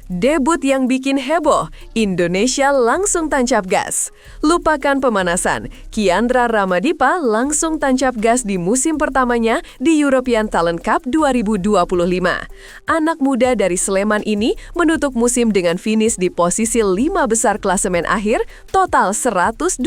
Debut yang bikin heboh, Indonesia langsung tancap gas. Lupakan pemanasan, Kiandra Ramadipa langsung tancap gas di musim pertamanya di European Talent Cup 2025. Anak muda dari Sleman ini menutup musim dengan finish di posisi 5 besar klasemen akhir, total 129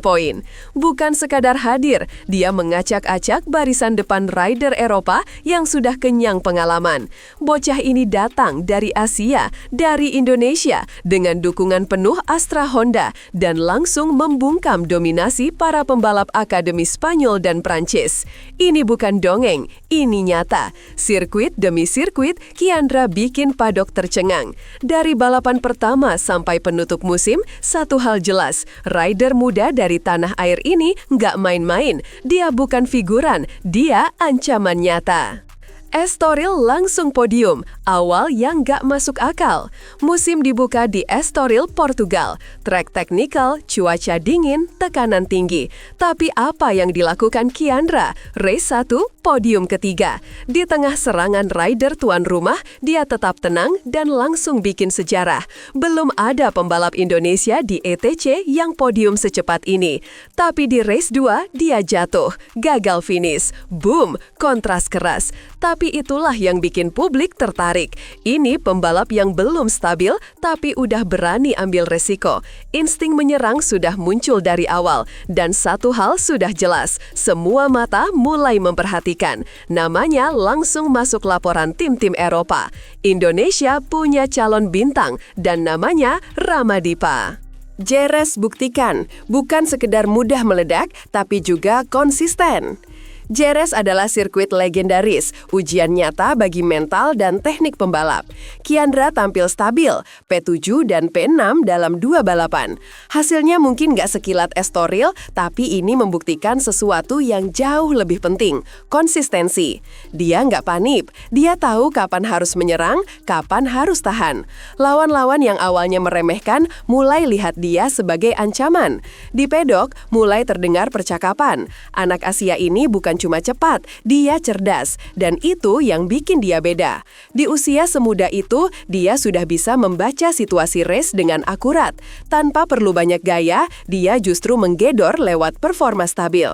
poin. Bukan sekadar hadir, dia mengacak-acak barisan depan rider Eropa yang sudah kenyang pengalaman. Bocah ini datang dari Asia, dari Indonesia dengan dukungan penuh Astra Honda dan langsung membungkam dominasi para pembalap akademi Spanyol dan Prancis. Ini bukan dongeng, ini nyata. Sirkuit demi sirkuit, Kiandra bikin padok tercengang. Dari balapan pertama sampai penutup musim, satu hal jelas, rider muda dari tanah air ini nggak main-main. Dia bukan figuran, dia ancaman nyata. Estoril langsung podium, awal yang gak masuk akal. Musim dibuka di Estoril, Portugal. Trek teknikal, cuaca dingin, tekanan tinggi. Tapi apa yang dilakukan Kiandra? Race 1, podium ketiga. Di tengah serangan rider tuan rumah, dia tetap tenang dan langsung bikin sejarah. Belum ada pembalap Indonesia di ETC yang podium secepat ini. Tapi di race 2, dia jatuh, gagal finish. Boom, kontras keras. Tapi itulah yang bikin publik tertarik. Ini pembalap yang belum stabil, tapi udah berani ambil resiko. Insting menyerang sudah muncul dari awal. Dan satu hal sudah jelas, semua mata mulai memperhatikan. Namanya langsung masuk laporan tim-tim Eropa. Indonesia punya calon bintang, dan namanya Ramadipa. Jerez buktikan, bukan sekedar mudah meledak, tapi juga konsisten. Jerez adalah sirkuit legendaris, ujian nyata bagi mental dan teknik pembalap. Kiandra tampil stabil, P7 dan P6 dalam 2 balapan. Hasilnya mungkin nggak sekilat Estoril, tapi ini membuktikan sesuatu yang jauh lebih penting, konsistensi. Dia nggak panik, dia tahu kapan harus menyerang, kapan harus tahan. Lawan-lawan yang awalnya meremehkan mulai lihat dia sebagai ancaman. Di pedok mulai terdengar percakapan. Anak Asia ini bukan cuma cepat, dia cerdas, dan itu yang bikin dia beda. Di usia semuda itu, dia sudah bisa membaca situasi race dengan akurat. Tanpa perlu banyak gaya, dia justru menggedor lewat performa stabil.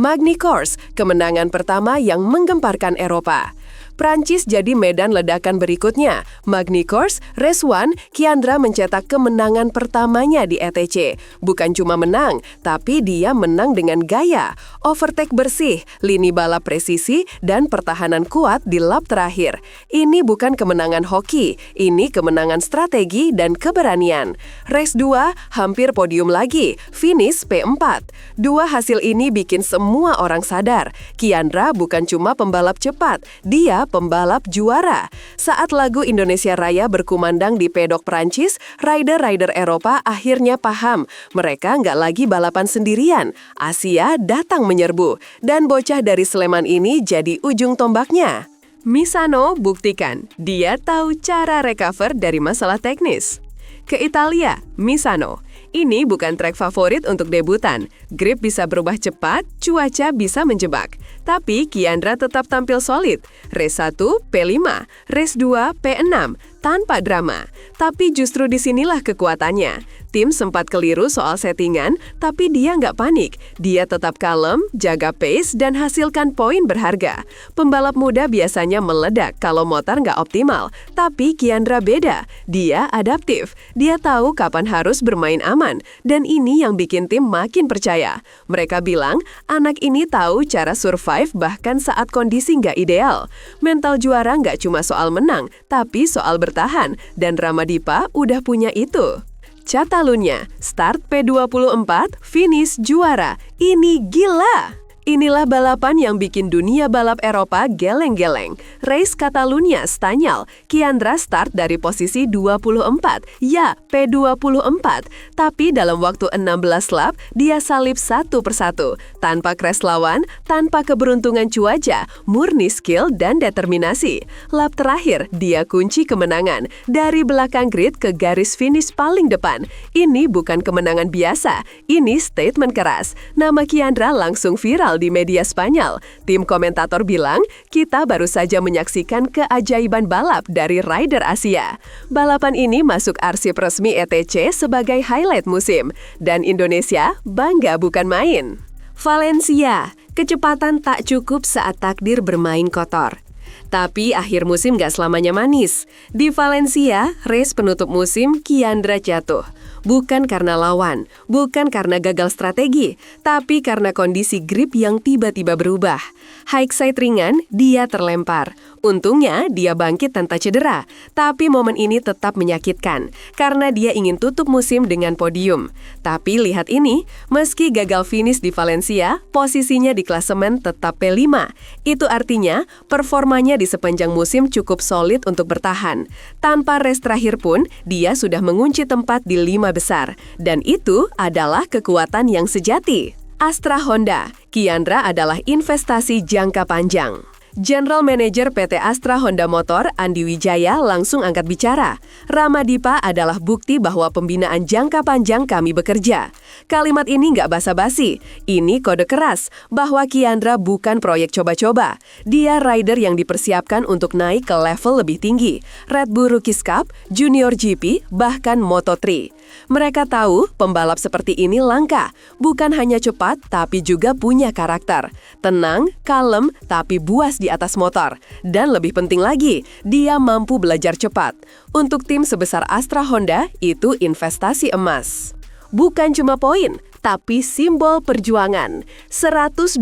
Magny-Cours, kemenangan pertama yang menggemparkan Eropa. Prancis jadi medan ledakan berikutnya. Magny-Cours, Race 1, Kiandra mencetak kemenangan pertamanya di ETC. Bukan cuma menang, tapi dia menang dengan gaya. Overtake bersih, lini balap presisi, dan pertahanan kuat di lap terakhir. Ini bukan kemenangan hoki, ini kemenangan strategi dan keberanian. Race 2, hampir podium lagi, finish P4. Dua hasil ini bikin semua orang sadar. Kiandra bukan cuma pembalap cepat, dia pembalap juara. Saat lagu Indonesia Raya berkumandang di pedok Prancis, rider-rider Eropa akhirnya paham. Mereka nggak lagi balapan sendirian. Asia datang menyerbu. Dan bocah dari Sleman ini jadi ujung tombaknya. Misano buktikan, dia tahu cara recover dari masalah teknis. Ke Italia, Misano. Ini bukan trek favorit untuk debutan. Grip bisa berubah cepat, cuaca bisa menjebak. Tapi Kiandra tetap tampil solid. Race 1, P5, Race 2, P6, tanpa drama. Tapi justru disinilah kekuatannya. Tim sempat keliru soal settingan, tapi dia nggak panik. Dia tetap kalem, jaga pace, dan hasilkan poin berharga. Pembalap muda biasanya meledak kalau motor nggak optimal. Tapi Kiandra beda. Dia adaptif. Dia tahu kapan harus bermain aman. Dan ini yang bikin tim makin percaya. Mereka bilang, anak ini tahu cara survive bahkan saat kondisi nggak ideal. Mental juara nggak cuma soal menang, tapi soal bertahan. Dan Ramadipa udah punya itu. Catalunya, start P24, finish juara. Ini gila! Inilah balapan yang bikin dunia balap Eropa geleng-geleng. Race Catalunya Stanyal, Kiandra start dari posisi 24, ya P24. Tapi dalam waktu 16 lap, dia salip satu persatu. Tanpa crash lawan, tanpa keberuntungan cuaca, murni skill dan determinasi. Lap terakhir, dia kunci kemenangan. Dari belakang grid ke garis finish paling depan. Ini bukan kemenangan biasa, ini statement keras. Nama Kiandra langsung viral viral di media Spanyol. Tim komentator bilang, kita baru saja menyaksikan keajaiban balap dari rider Asia. Balapan ini masuk arsip resmi ETC sebagai highlight musim. Dan Indonesia bangga bukan main. Valencia, kecepatan tak cukup saat takdir bermain kotor. Tapi akhir musim gak selamanya manis. Di Valencia, race penutup musim, Kiandra jatuh. Bukan karena lawan, bukan karena gagal strategi, tapi karena kondisi grip yang tiba-tiba berubah. High side ringan, dia terlempar. Untungnya, dia bangkit tanpa cedera. Tapi momen ini tetap menyakitkan, karena dia ingin tutup musim dengan podium. Tapi lihat ini, meski gagal finish di Valencia, posisinya di klasemen tetap P5. Itu artinya, performanya di sepanjang musim cukup solid untuk bertahan. Tanpa race terakhir pun, dia sudah mengunci tempat di 5 besar. Dan itu adalah kekuatan yang sejati. Astra Honda, Kiandra adalah investasi jangka panjang. General Manager PT Astra Honda Motor, Andi Wijaya, langsung angkat bicara. Ramadipa adalah bukti bahwa pembinaan jangka panjang kami bekerja. Kalimat ini nggak basa-basi. Ini kode keras bahwa Kiandra bukan proyek coba-coba. Dia rider yang dipersiapkan untuk naik ke level lebih tinggi. Red Bull Rookies Cup, Junior GP, bahkan Moto3. Mereka tahu pembalap seperti ini langka. Bukan hanya cepat, tapi juga punya karakter. Tenang, kalem, tapi buas di atas motor. Dan lebih penting lagi, dia mampu belajar cepat. Untuk tim sebesar Astra Honda, itu investasi emas. Bukan cuma poin, tapi simbol perjuangan. 129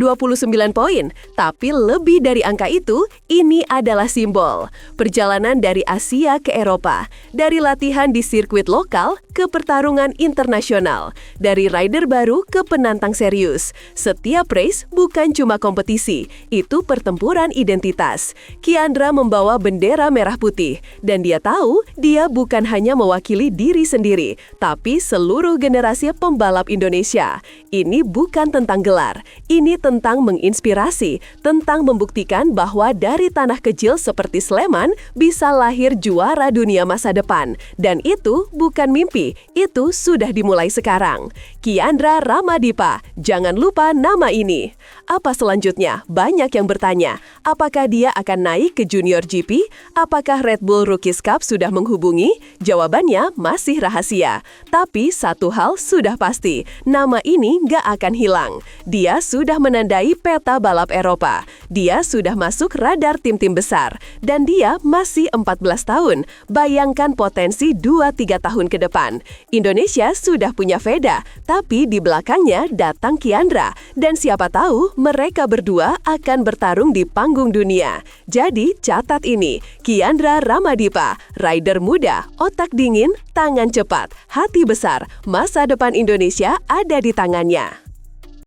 poin, tapi lebih dari angka itu, ini adalah simbol. Perjalanan dari Asia ke Eropa, dari latihan di sirkuit lokal ke pertarungan internasional, dari rider baru ke penantang serius. Setiap race bukan cuma kompetisi, itu pertempuran identitas. Kiandra membawa bendera merah putih, dan dia tahu dia bukan hanya mewakili diri sendiri, tapi seluruh generasi pembalap Indonesia. Ini bukan tentang gelar, ini tentang menginspirasi, tentang membuktikan bahwa dari tanah kecil seperti Sleman bisa lahir juara dunia masa depan. Dan itu bukan mimpi, itu sudah dimulai sekarang. Kiandra Ramadipa, jangan lupa nama ini. Apa selanjutnya? Banyak yang bertanya, apakah dia akan naik ke Junior GP? Apakah Red Bull Rookies Cup sudah menghubungi? Jawabannya masih rahasia. Tapi satu hal sudah pasti, nama ini nggak akan hilang. Dia sudah menandai peta balap Eropa. Dia sudah masuk radar tim-tim besar. Dan dia masih 14 tahun. Bayangkan potensi 2-3 tahun ke depan. Indonesia sudah punya Veda, tapi di belakangnya datang Kiandra. Dan siapa tahu mereka berdua akan bertarung di panggung dunia. Jadi catat ini, Kiandra Ramadipa, rider muda, otak dingin, tangan cepat, hati besar, masa depan Indonesia ada di tangannya.